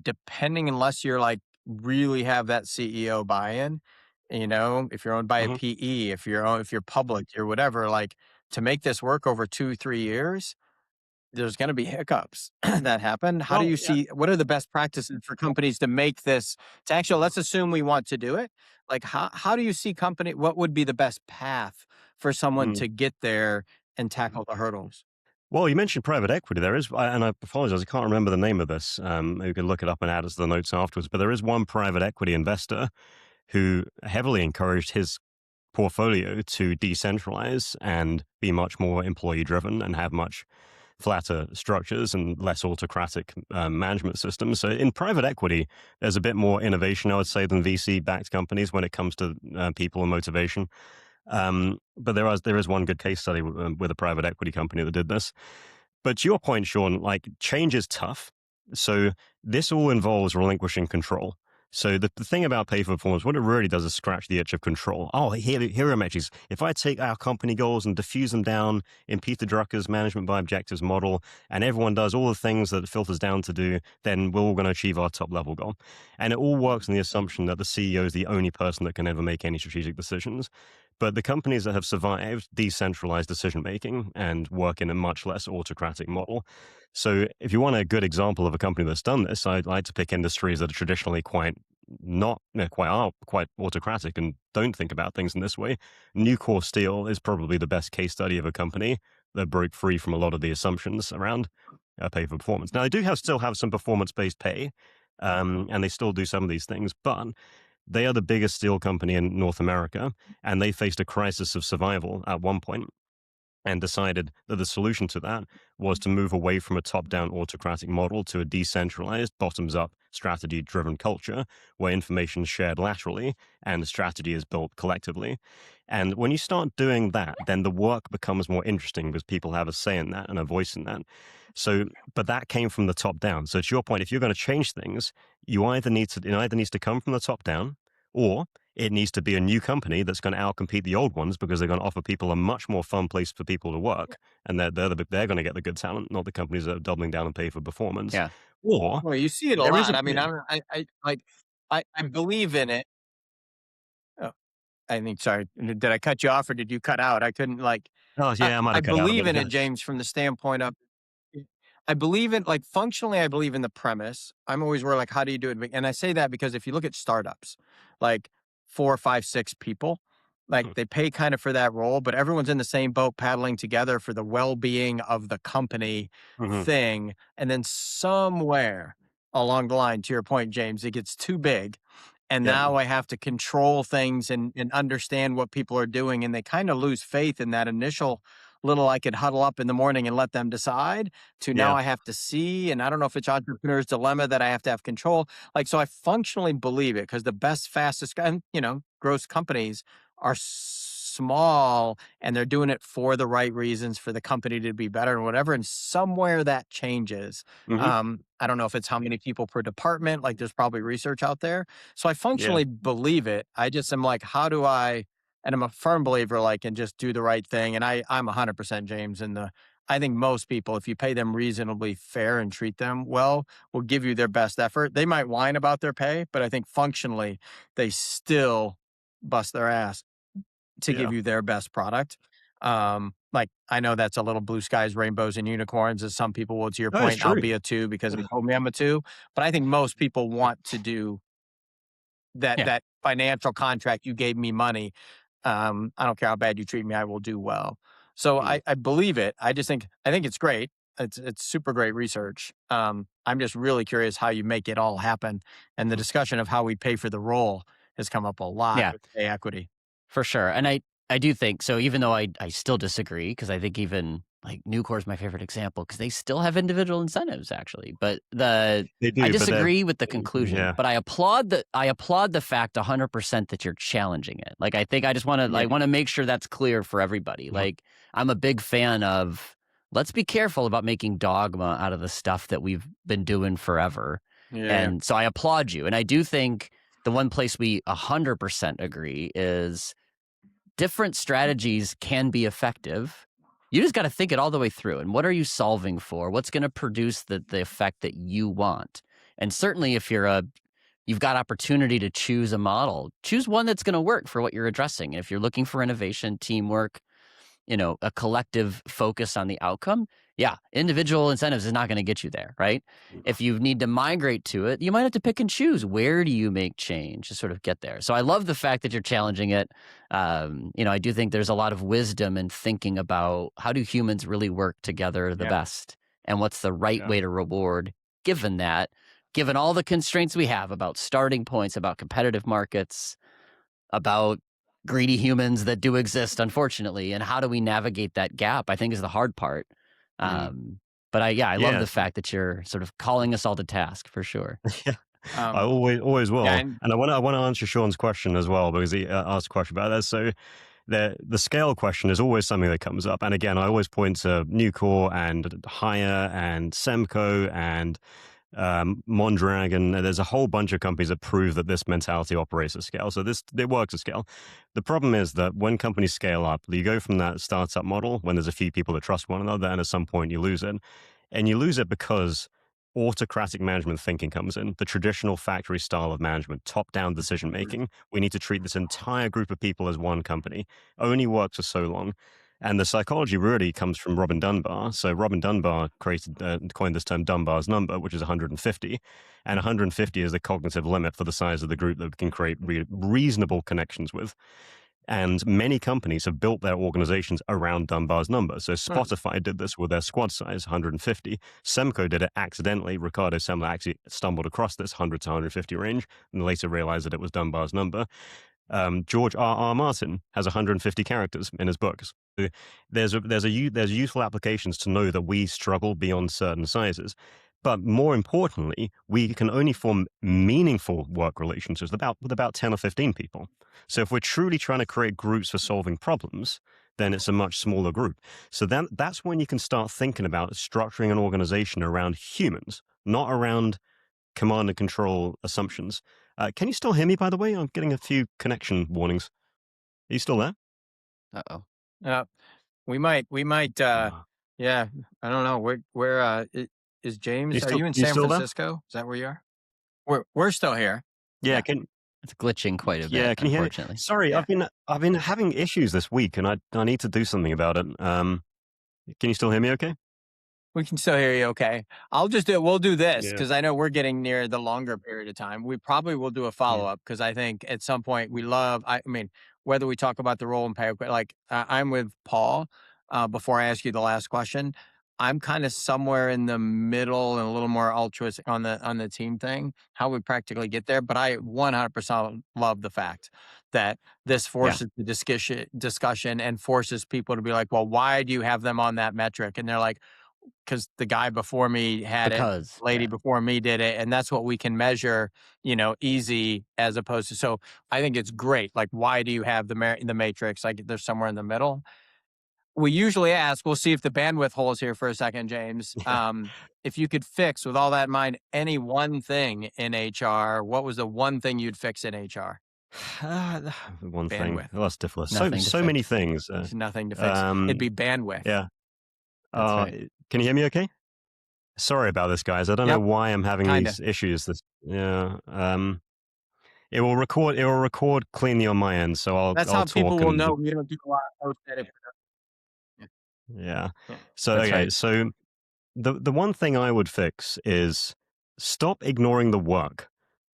depending, unless you're like really have that CEO buy-in, if you're owned by a PE, if you're public, you're whatever, like to make this work over 2-3 years, there's going to be hiccups that happen. How do you see, what are the best practices for companies to make this, to actually, let's assume we want to do it. Like, how do you see what would be the best path for someone to get there and tackle the hurdles? Well, you mentioned private equity. There is, and I apologize, I can't remember the name of this. You can look it up and add it to the notes afterwards. But there is one private equity investor who heavily encouraged his portfolio to decentralize and be much more employee driven and have much flatter structures and less autocratic management systems. So in private equity, there's a bit more innovation, I would say, than VC-backed companies when it comes to people and motivation. But there is one good case study with a private equity company that did this. But to your point, Sean, like change is tough. So this all involves relinquishing control. So the thing about pay for performance, what it really does is scratch the itch of control. Oh, here are metrics. If I take our company goals and diffuse them down in Peter Drucker's management by objectives model, and everyone does all the things that it filters down to do, then we're all going to achieve our top level goal. And it all works on the assumption that the CEO is the only person that can ever make any strategic decisions. But the companies that have survived decentralized decision making and work in a much less autocratic model. So if you want a good example of a company that's done this, I'd like to pick industries that are traditionally quite autocratic and don't think about things in this way. Nucor Steel is probably the best case study of a company that broke free from a lot of the assumptions around pay for performance. Now, they do still have some performance-based pay, and they still do some of these things, but they are the biggest steel company in North America, and they faced a crisis of survival at one point and decided that the solution to that was to move away from a top-down autocratic model to a decentralized, bottoms-up, strategy-driven culture where information is shared laterally and strategy is built collectively. And when you start doing that, then the work becomes more interesting because people have a say in that and a voice in that. So, but that came from the top down. So to your point, if you're going to change things, it either needs to come from the top down, or it needs to be a new company that's going to outcompete the old ones because they're going to offer people a much more fun place for people to work, and they're going to get the good talent, not the companies that are doubling down and pay for performance. Yeah. Or Well, you see it a there is lot. a I mean, I believe in it. Oh, I think, sorry, did I cut you off or did you cut out? I couldn't oh yeah, I might I have cut out a believe bit. in it, James, from the standpoint of I believe in like functionally, I believe in the premise. I'm always worried like, how do you do it? And I say that because if you look at startups, like 4, 5, 6 people, like they pay kind of for that role, but everyone's in the same boat paddling together for the well-being of the company Mm-hmm. thing. And then somewhere along the line, to your point, James, it gets too big. And Yep. now I have to control things and understand what people are doing. And they kind of lose faith in that initial little I could huddle up in the morning and let them decide to now Yeah. I have to see. And I don't know if it's entrepreneur's dilemma that I have to have control. Like, so I functionally believe it because the best, fastest, and gross companies are small and they're doing it for the right reasons for the company to be better and whatever. And somewhere that changes. Mm-hmm. I don't know if it's how many people per department, like there's probably research out there. So I Yeah. functionally believe it. I just am like, how do I, and I'm a firm believer, like, and just do the right thing. And I'm 100% James I think most people, if you pay them reasonably fair and treat them well, will give you their best effort. They might whine about their pay, but I think functionally they still bust their ass to Yeah. give you their best product. Like I know that's a little blue skies, rainbows, and unicorns, as some people will. To your No, it's point, I'll true. be a 2 because they told me I'm a 2. But I think most people want to do that. Yeah. That financial contract, you gave me money. I don't care how bad you treat me, I will do well. So Mm. I believe it. I think it's great. It's super great research. I'm just really curious how you make it all happen. And the Mhm. discussion of how we pay for the role has come up a lot Yeah. with pay equity. For sure. And I do think so, even though I still disagree, because I think even like Nucor is my favorite example because they still have individual incentives actually. But They I do, but disagree with the conclusion, yeah. but I applaud the fact 100% that you're challenging it. Like I think I just want to Yeah. I want to make sure that's clear for everybody. Mhm. Like I'm a big fan of let's be careful about making dogma out of the stuff that we've been doing forever. Yeah. And so I applaud you. And I do think the one place we 100% agree is different strategies can be effective. You just got to think it all the way through. And what are you solving for? What's going to produce the effect that you want? And certainly if you've got opportunity to choose a model, choose one that's going to work for what you're addressing. And if you're looking for innovation, teamwork, a collective focus on the outcome, yeah, individual incentives is not going to get you there, right? If you need to migrate to it, you might have to pick and choose. Where do you make change to sort of get there? So I love the fact that you're challenging it. I do think there's a lot of wisdom in thinking about how do humans really work together the Yeah. best and what's the right Yeah. way to reward given all the constraints we have about starting points, about competitive markets. about greedy humans that do exist, unfortunately. And how do we navigate that gap, I think, is the hard part. Mm. But I love Yeah. the fact that you're sort of calling us all to task for sure. Yeah. I Um, always yeah, will. and And I want to answer Sean's question as well, because he asked a question about that. So the scale question is always something that comes up. And again, I always point to Nucor and Hire and Semco and Mondragon. There's a whole bunch of companies that prove that this mentality operates at scale. So it works at scale. The problem is that when companies scale up, you go from that startup model when there's a few people that trust one another, and at some point you lose it. And you lose it because autocratic management thinking comes in, the traditional factory style of management, top-down decision making. We need to treat this entire group of people as one company. Only works for so long. And the psychology really comes from Robin Dunbar. So Robin Dunbar coined this term Dunbar's number, which is 150. And 150 is the cognitive limit for the size of the group that we can create reasonable connections with. And many companies have built their organizations around Dunbar's number. So Spotify did this with their squad size, 150. Semco did it accidentally. Ricardo Semler actually stumbled across this 100 to 150 range and later realized that it was Dunbar's number. George R. Martin has 150 characters in his books. There's useful applications to know that we struggle beyond certain sizes. But more importantly, we can only form meaningful work relationships with about 10 or 15 people. So if we're truly trying to create groups for solving problems, then it's a much smaller group. So that's when you can start thinking about structuring an organization around humans, not around command and control assumptions. Can you still hear me, by the way? I'm getting a few connection warnings. Are you still there? Uh-oh. uh, we might, Ah. yeah, I don't know. Is James, are you in You San still there? Francisco? Is that where you are? We're still here. Yeah, Yeah. can It's glitching quite a bit, can you hear me? unfortunately. Sorry, Yeah. I've been having issues this week, and I need to do something about it. Can you still hear me? Okay. We can still hear you okay. We'll do this Yeah. because I know we're getting near the longer period of time. We probably will do a Yeah. follow-up because I think at some point I mean, whether we talk about the role and pay, like I'm with Paul, before I ask you the last question, I'm kind of somewhere in the middle and a little more altruistic on the team thing, how we practically get there. But I 100% love the fact that this Yeah. forces the discussion and forces people to be like, well, why do you have them on that metric? And they're like, because the guy before me had it, Because, lady yeah. before me did it, and that's what we can measure, easy as opposed to. So I think it's great. Like, why do you have the matrix? Like, there's somewhere in the middle. We usually ask. We'll see if the bandwidth holds here for a second, James. Yeah. If you could fix, with all that in mind, any one thing in HR, what was the one thing you'd fix in HR? One thing. Bandwidth. Oh, that's difficult. Nothing to So many fix. things. There's nothing to fix. It'd be bandwidth. Yeah. That's right. Can you hear me? Okay. Sorry about this, guys. I don't know Yep. why I'm having Kinda. these issues. Yeah. It will record. It will record cleanly on my end, so That's I'll how people talk will and know we don't do a lot of post edit. Yeah. yeah. Yeah. So That's okay. right. So the one thing I would fix is stop ignoring the work.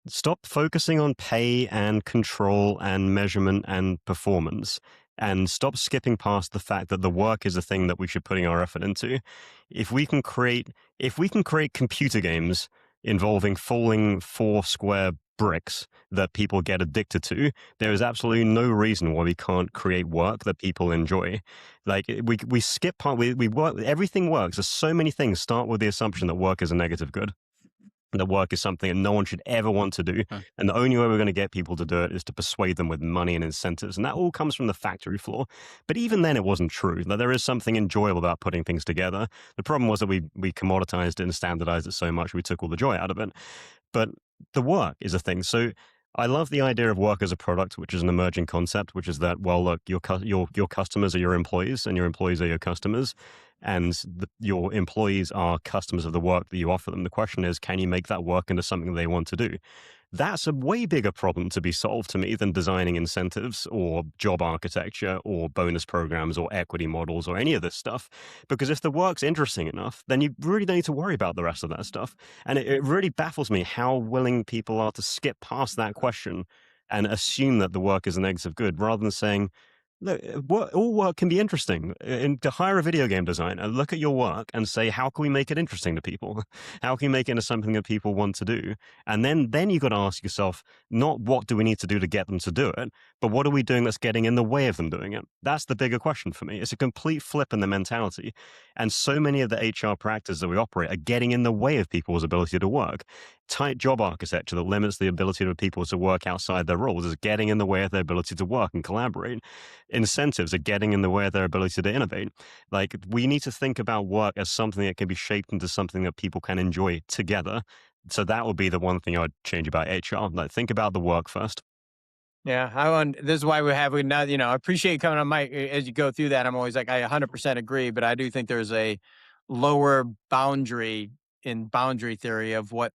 Stop focusing on pay and control and measurement and performance, and stop skipping past the fact that the work is the thing that we should putting our effort into. If we can create computer games involving falling four square bricks that people get addicted to, there is absolutely no reason why we can't create work that people enjoy. Like we skip part, we work, everything works. There's so many things start with the assumption that work is a negative good, that work is something that no one should ever want to do. Huh. And the only way we're going to get people to do it is to persuade them with money and incentives. And that all comes from the factory floor. But even then, it wasn't true. That there is something enjoyable about putting things together. The problem was that we commoditized it and standardized it so much, we took all the joy out of it. But the work is a thing. So I love the idea of work as a product, which is an emerging concept, which is that, well, look, your customers are your employees and your employees are your customers. And your employees are customers of the work that you offer them. The question is, can you make that work into something they want to do? That's a way bigger problem to be solved to me than designing incentives or job architecture or bonus programs or equity models or any of this stuff. Because if the work's interesting enough, then you really don't need to worry about the rest of that stuff. And it really baffles me how willing people are to skip past that question and assume that the work is a negative good rather than saying, Look, all work can be interesting. To hire a video game designer, look at your work and say, how can we make it interesting to people? How can we make it into something that people want to do? And then you got to ask yourself, not what do we need to do to get them to do it, but what are we doing that's getting in the way of them doing it? That's the bigger question for me. It's a complete flip in the mentality. And so many of the HR practices that we operate are getting in the way of people's ability to work. Tight job architecture that limits the ability of people to work outside their roles is getting in the way of their ability to work and collaborate. Incentives are getting in the way of their ability to innovate. Like, we need to think about work as something that can be shaped into something that people can enjoy together. So that would be the one thing I would change about HR. Like, think about the work first. Yeah, this is why we now, I appreciate you coming on my, as you go through that. I'm always like, I 100% agree, but I do think there's a lower boundary in boundary theory of what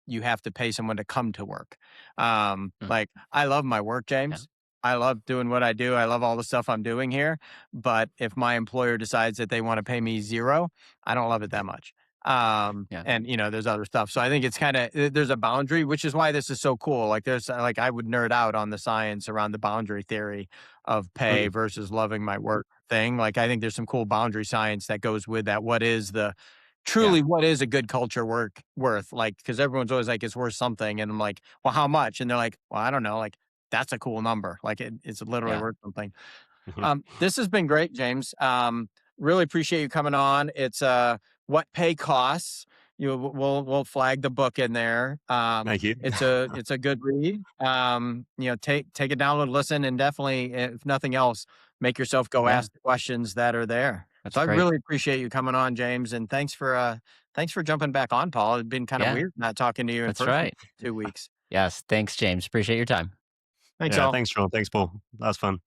you have to pay someone to come to work. Mm, Like, I love my work, yeah, James. I love doing what I do. I love all the stuff I'm doing here. But if my employer decides that they want to pay me zero, I don't love it that much. yeah, And there's other stuff. So I think it's kind of, there's a boundary, which is why this is so cool. Like, there's like, I would nerd out on the science around the boundary theory of Oh, pay yeah. versus loving my work thing. Like, I think there's some cool boundary science that goes with that. yeah, What is a good culture worth? Like, because everyone's always like, it's worth something. And I'm like, well, how much? And they're like, well, I don't know. Like, that's a cool number. Like, it's literally yeah, worth something. Mhm. This has been great, James. Really appreciate you coming on. It's What Pay Costs. We'll flag the book in there. Thank you. It's a good read. Take it download, listen, and definitely, if nothing else, make yourself go yeah. ask the questions that are there. That's So I great. really appreciate you coming on, James, and thanks for jumping back on, Paul. It's been kind of Yeah, weird not talking to you in that's person right. for 2 weeks. Yes. Thanks, James. Appreciate your time. Thanks, Yeah, all. thanks, Sean. Thanks, Paul. That was fun.